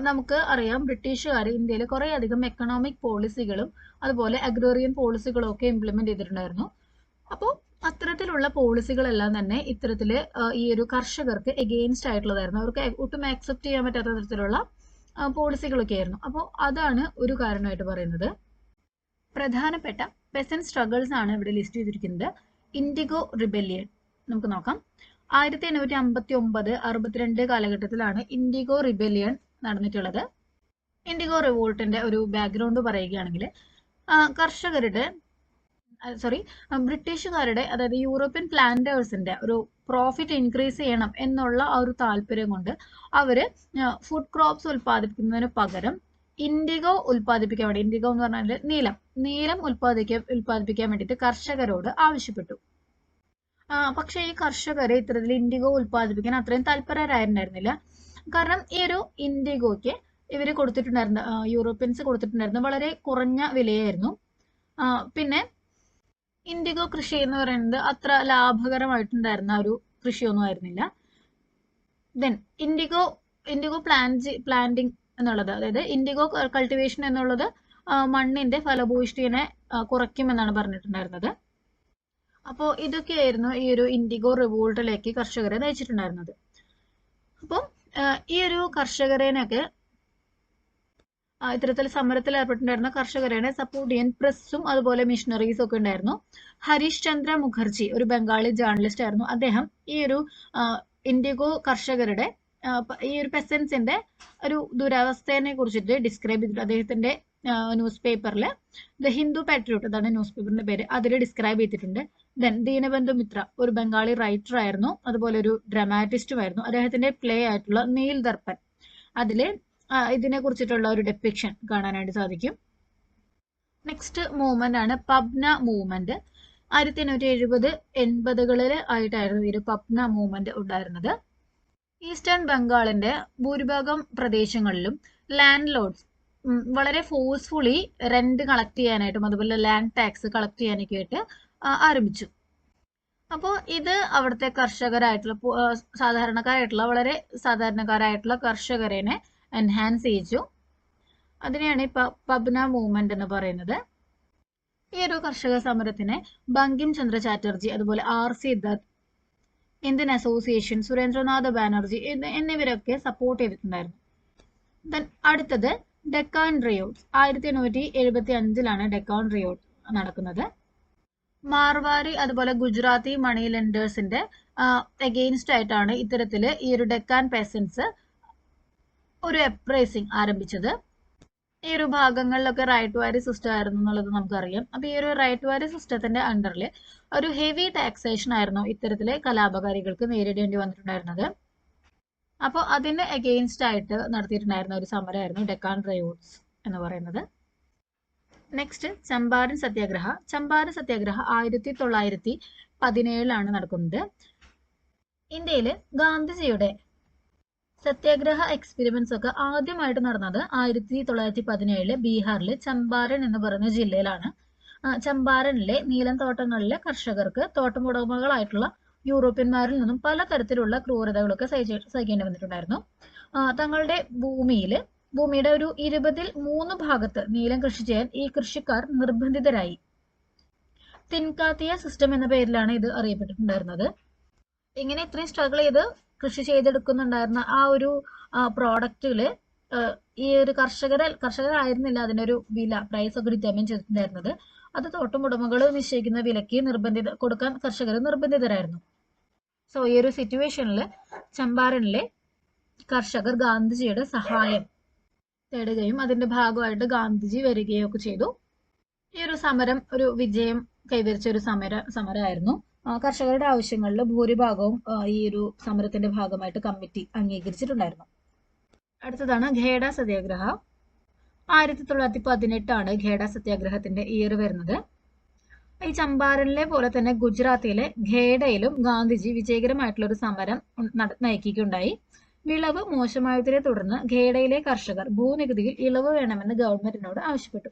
നമുക്ക് അറിയാം ബ്രിട്ടീഷുകാർ ഇന്ത്യയിൽ കുറെ അധികം എക്കണോമിക് പോളിസികളും അതുപോലെ അഗ്രോറിയൻ പോളിസികളും ഒക്കെ ഇംപ്ലിമെന്റ് ചെയ്തിട്ടുണ്ടായിരുന്നു. അപ്പോൾ അത്തരത്തിലുള്ള പോളിസികളെല്ലാം തന്നെ ഇത്തരത്തില് ഈ ഒരു കർഷകർക്ക് എഗെയിൻസ്റ്റ് ആയിട്ടുള്ളതായിരുന്നു. അവർക്ക് ഒട്ടും ആക്സെപ്റ്റ് ചെയ്യാൻ പറ്റാത്ത തരത്തിലുള്ള പോളിസികളൊക്കെ ആയിരുന്നു. അപ്പോൾ അതാണ് ഒരു കാരണമായിട്ട് പറയുന്നത്. പ്രധാനപ്പെട്ട പെസന്റ് സ്ട്രഗിൾസ് ആണ് ഇവിടെ ലിസ്റ്റ് ചെയ്തിരിക്കുന്നത്. ഇൻഡിഗോ റിബല്യൻ നമുക്ക് നോക്കാം. 1859-62 കാലഘട്ടത്തിലാണ് ഇൻഡിഗോ റിബല്യൻ നടന്നിട്ടുള്ളത്. ഇൻഡിഗോ റിവോൾട്ടിന്റെ ഒരു ബാക്ക്ഗ്രൗണ്ട് പറയുകയാണെങ്കിൽ ബ്രിട്ടീഷുകാരുടെ അതായത് യൂറോപ്യൻ പ്ലാന്റേഴ്സിന്റെ ഒരു പ്രോഫിറ്റ് ഇൻക്രീസ് ചെയ്യണം എന്നുള്ള ആ ഒരു താല്പര്യം കൊണ്ട് അവര് ഫുഡ് ക്രോപ്സ് ഉൽപ്പാദിപ്പിക്കുന്നതിന് പകരം ഇൻഡിഗോ ഉൽപ്പാദിപ്പിക്കാൻ വേണ്ടി, ഇൻഡിഗോ എന്ന് പറഞ്ഞാൽ നീലം ഉൽപ്പാദിപ്പിക്കാൻ വേണ്ടിയിട്ട് കർഷകരോട് ആവശ്യപ്പെട്ടു. പക്ഷെ ഈ കർഷകരെ ഇത്തരത്തിൽ ഇൻഡിഗോ ഉൽപ്പാദിപ്പിക്കാൻ അത്രയും താല്പര്യരായിരുന്നില്ല. കാരണം ഈ ഒരു ഇൻഡിഗോയ്ക്ക് ഇവര് കൊടുത്തിട്ടുണ്ടായിരുന്ന യൂറോപ്യൻസ് കൊടുത്തിട്ടുണ്ടായിരുന്ന വളരെ കുറഞ്ഞ വിലയായിരുന്നു. പിന്നെ ഇൻഡിഗോ കൃഷി എന്ന് പറയുന്നത് അത്ര ലാഭകരമായിട്ടുണ്ടായിരുന്ന ഒരു കൃഷിയൊന്നും ആയിരുന്നില്ല. ദെൻ ഇൻഡിഗോ പ്ലാന്റിംഗ് എന്നുള്ളത്, അതായത് ഇൻഡിഗോ കൾട്ടിവേഷൻ എന്നുള്ളത് മണ്ണിന്റെ ഫലഭൂയിഷ്ടിയെ കുറയ്ക്കുമെന്നാണ് പറഞ്ഞിട്ടുണ്ടായിരുന്നത്. അപ്പോൾ ഇതൊക്കെയായിരുന്നു ഈ ഒരു ഇൻഡിഗോ റിവോൾട്ടിലേക്ക് കർഷകരെ നയിച്ചിട്ടുണ്ടായിരുന്നത്. അപ്പം ഈ ഒരു കർഷകരേനൊക്കെ ഇത്തരത്തിൽ സമരത്തിൽ ഏർപ്പെട്ടിട്ടുണ്ടായിരുന്ന കർഷകരെ സപ്പോർട്ട് ചെയ്യാൻ പ്രസ്സും അതുപോലെ മിഷണറീസും ഒക്കെ ഉണ്ടായിരുന്നു. ഹരീഷ് ചന്ദ്ര മുഖർജി ഒരു ബംഗാളി ജേർണലിസ്റ്റ് ആയിരുന്നു. അദ്ദേഹം ഈ ഒരു ഇൻഡിഗോ കർഷകരുടെ ഈ ഒരു പെസൻസിന്റെ ഒരു ദുരവസ്ഥയെ കുറിച്ചിട്ട് ഡിസ്ക്രൈബ് ചെയ്തിട്ട് അദ്ദേഹത്തിന്റെ ന്യൂസ് പേപ്പറിൽ ദ ഹിന്ദു പാട്രിയോട്ട്, അതാണ് ന്യൂസ് പേപ്പറിന്റെ പേര്, അതിൽ ഡിസ്ക്രൈബ് ചെയ്തിട്ടുണ്ട്. ദെൻ ദീനബന്ധു മിത്ര ഒരു ബംഗാളി റൈറ്റർ ആയിരുന്നു, അതുപോലെ ഒരു ഡ്രാമാറ്റിസ്റ്റും ആയിരുന്നു. അദ്ദേഹത്തിന്റെ പ്ലേ ആയിട്ടുള്ള നീൽ ദർപ്പൻ അതില് ഇതിനെ കുറിച്ചിട്ടുള്ള ഒരു ഡെപ്പിക്ഷൻ കാണാനായിട്ട് സാധിക്കും. നെക്സ്റ്റ് മൂവ്മെന്റ് ആണ് പബ്ന മൂവ്മെന്റ്. 1870-80 ആയിട്ടായിരുന്നു ഈ ഒരു പബ്ന മൂവ്മെന്റ് ഉണ്ടായിരുന്നത്. ഈസ്റ്റേൺ ബംഗാളിന്റെ ഭൂരിഭാഗം പ്രദേശങ്ങളിലും ലാൻഡ് ലോഡ്സ് വളരെ ഫോഴ്സ്ഫുള്ളി റെന്റ് കളക്ട് ചെയ്യാനായിട്ടും അതുപോലെ ലാൻഡ് ടാക്സ് കളക്ട് ചെയ്യാനൊക്കെ ആയിട്ട് ആരംഭിച്ചു. അപ്പോൾ ഇത് അവിടുത്തെ വളരെ സാധാരണക്കാരായിട്ടുള്ള കർഷകരെ എൻഹാൻസ് ചെയ്യിച്ചു. അതിനെയാണ് ഈ പബ്ന മൂവ്മെന്റ് എന്ന് പറയുന്നത്. ഈ ഒരു കർഷക സമരത്തിനെ ബങ്കിം ചന്ദ്ര ചാറ്റർജി, അതുപോലെ R.C. Dutt, Indian association, Surendranath Banerjee എന്നിവരൊക്കെ സപ്പോർട്ട് ചെയ്തിട്ടുണ്ടായിരുന്നു. ദെൻ അടുത്തത് ഡെക്കാൻ റിയോട്ട്സ്. 1875 ഡെക്കാൻ റിയോട്ട് നടക്കുന്നത്. മാർവാരി അതുപോലെ ഗുജറാത്തി മണി ലെൻഡേഴ്സിന്റെ എഗെയിൻസ്റ്റ് ആയിട്ടാണ് ഇത്തരത്തില് ഈ ഒരു ഡെക്കാൻ പെസൻസ് ഒരു അപ്രൈസിങ് ആരംഭിച്ചത്. ഈ ഒരു ഭാഗങ്ങളിലൊക്കെ റൈറ്റ് വാരി സിസ്റ്റം ആയിരുന്നു എന്നുള്ളത് നമുക്കറിയാം. അപ്പൊ ഈ ഒരു റൈറ്റ് വാരി സിസ്റ്റത്തിന്റെ അണ്ടറിൽ ഒരു ഹെവി ടാക്സേഷൻ ആയിരുന്നു ഇത്തരത്തിലെ കലാപകാരികൾക്ക് നേരിടേണ്ടി വന്നിട്ടുണ്ടായിരുന്നത്. അപ്പോൾ അതിന് എഗെയിൻസ്റ്റ് ആയിട്ട് നടത്തിയിട്ടുണ്ടായിരുന്ന ഒരു സമരമായിരുന്നു ഡെക്കാൻ റിയോട്ട്സ് എന്ന് പറയുന്നത്. നെക്സ്റ്റ് ചമ്പാരൻ സത്യാഗ്രഹ. 1917 നടക്കുന്നത്. ഇന്ത്യയിൽ ഗാന്ധിജിയുടെ സത്യാഗ്രഹ എക്സ്പെരിമെന്റ്സ് ഒക്കെ ആദ്യമായിട്ട് നടന്നത് 1917 ബീഹാറിലെ ചമ്പാരൻ എന്ന് പറയുന്ന ജില്ലയിലാണ്. ചമ്പാരനിലെ നീലം തോട്ടങ്ങളിലെ കർഷകർക്ക് തോട്ടമുടമകളായിട്ടുള്ള യൂറോപ്യന്മാരിൽ നിന്നും പലതരത്തിലുള്ള ക്രൂരതകളൊക്കെ സഹിക്കേണ്ടി വന്നിട്ടുണ്ടായിരുന്നു. തങ്ങളുടെ ഭൂമിയുടെ ഒരു 20-ൽ 3 ഭാഗത്ത് നീലം കൃഷി ചെയ്യാൻ ഈ കൃഷിക്കാർ നിർബന്ധിതരായി. തിൻകാത്തിയ സിസ്റ്റം എന്ന പേരിലാണ് ഇത് അറിയപ്പെട്ടിട്ടുണ്ടായിരുന്നത്. ഇങ്ങനെ ഇത്രയും സ്ട്രഗിൾ ചെയ്ത് കൃഷി ചെയ്തെടുക്കുന്നുണ്ടായിരുന്ന ആ ഒരു പ്രോഡക്റ്റില് ഈ ഒരു കർഷകരായിരുന്നില്ല അതിനൊരു വില പ്രൈസ് ഒക്കെ ഡിറ്റർമിൻ ചെയ്തിട്ടുണ്ടായിരുന്നത്. അത് തോട്ടമുടമകൾ നിശ്ചയിക്കുന്ന വിലക്ക് കൊടുക്കാൻ കർഷകർ നിർബന്ധിതരായിരുന്നു. സോ ഈ ഒരു സിറ്റുവേഷനിൽ ചമ്പാരനിലെ കർഷകർ ഗാന്ധിജിയുടെ സഹായം തേടുകയും അതിന്റെ ഭാഗമായിട്ട് ഗാന്ധിജി വരികയും ഒക്കെ ചെയ്തു. ഈ ഒരു സമരം ഒരു വിജയം കൈവരിച്ച ഒരു സമരമായിരുന്നു. കർഷകരുടെ ആവശ്യങ്ങളിൽ ഭൂരിഭാഗവും ഈ ഒരു സമരത്തിന്റെ ഭാഗമായിട്ട് കമ്മിറ്റി അംഗീകരിച്ചിട്ടുണ്ടായിരുന്നു. അടുത്തതാണ് ഖേഡ സത്യാഗ്രഹ. 1918 ഖേഡ സത്യാഗ്രഹത്തിന്റെ ഇയർ വരുന്നത്. ഈ ചമ്പാരനിലെ പോലെ തന്നെ ഗുജറാത്തിലെ ഖേഡയിലും ഗാന്ധിജി വിജയകരമായിട്ടുള്ള ഒരു സമരം നയിക്കുകയുണ്ടായി. വിളവ് മോശമായതിനെ തുടർന്ന് ഖേഡയിലെ കർഷകർ ഭൂനികുതിയിൽ ഇളവ് വേണമെന്ന് ഗവൺമെന്റിനോട് ആവശ്യപ്പെട്ടു.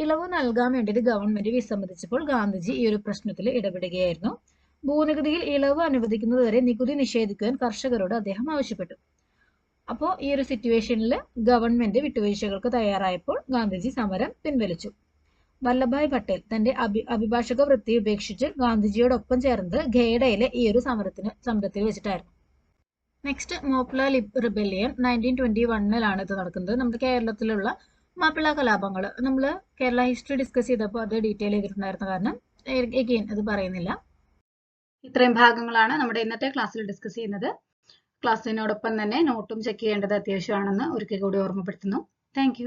ഇളവ് നൽകാൻ വേണ്ടിയിട്ട് ഗവൺമെന്റ് വിസമ്മതിച്ചപ്പോൾ ഗാന്ധിജി ഈ ഒരു പ്രശ്നത്തിൽ ഇടപെടുകയായിരുന്നു. ഭൂനികുതിയിൽ ഇളവ് അനുവദിക്കുന്നതുവരെ നികുതി നിഷേധിക്കുവാൻ കർഷകരോട് അദ്ദേഹം ആവശ്യപ്പെട്ടു. അപ്പോൾ ഈ ഒരു സിറ്റുവേഷനിൽ ഗവൺമെന്റ് വിട്ടുവീഴ്ചകൾക്ക് തയ്യാറായപ്പോൾ ഗാന്ധിജി സമരം പിൻവലിച്ചു. വല്ലഭായ് പട്ടേൽ തന്റെ അഭിഭാഷക വൃത്തി ഉപേക്ഷിച്ച് ഗാന്ധിജിയോടൊപ്പം ചേർന്നത് ഖേഡയിലെ ഈ ഒരു സമരത്തിൽ വെച്ചിട്ടായിരുന്നു. നെക്സ്റ്റ് മോപ്ല റിബല്ലിയൻ 1921 ഇത് നടക്കുന്നത്. നമ്മുടെ കേരളത്തിലുള്ള മാപ്പിള കലാപങ്ങൾ നമ്മൾ കേരള ഹിസ്റ്ററി ഡിസ്കസ് ചെയ്തപ്പോൾ അത് ഡീറ്റെയിൽ ചെയ്തിട്ടുണ്ടായിരുന്ന കാരണം എഗെയിൻ അത് പറയുന്നില്ല. ഇത്രയും ഭാഗങ്ങളാണ് നമ്മുടെ ഇന്നത്തെ ക്ലാസ്സിൽ ഡിസ്കസ് ചെയ്യുന്നത്. ക്ലാസ്സിനോടൊപ്പം തന്നെ നോട്ടും ചെക്ക് ചെയ്യേണ്ടത് അത്യാവശ്യമാണെന്ന് ഒരിക്കൽ കൂടി ഓർമ്മപ്പെടുത്തുന്നു. താങ്ക്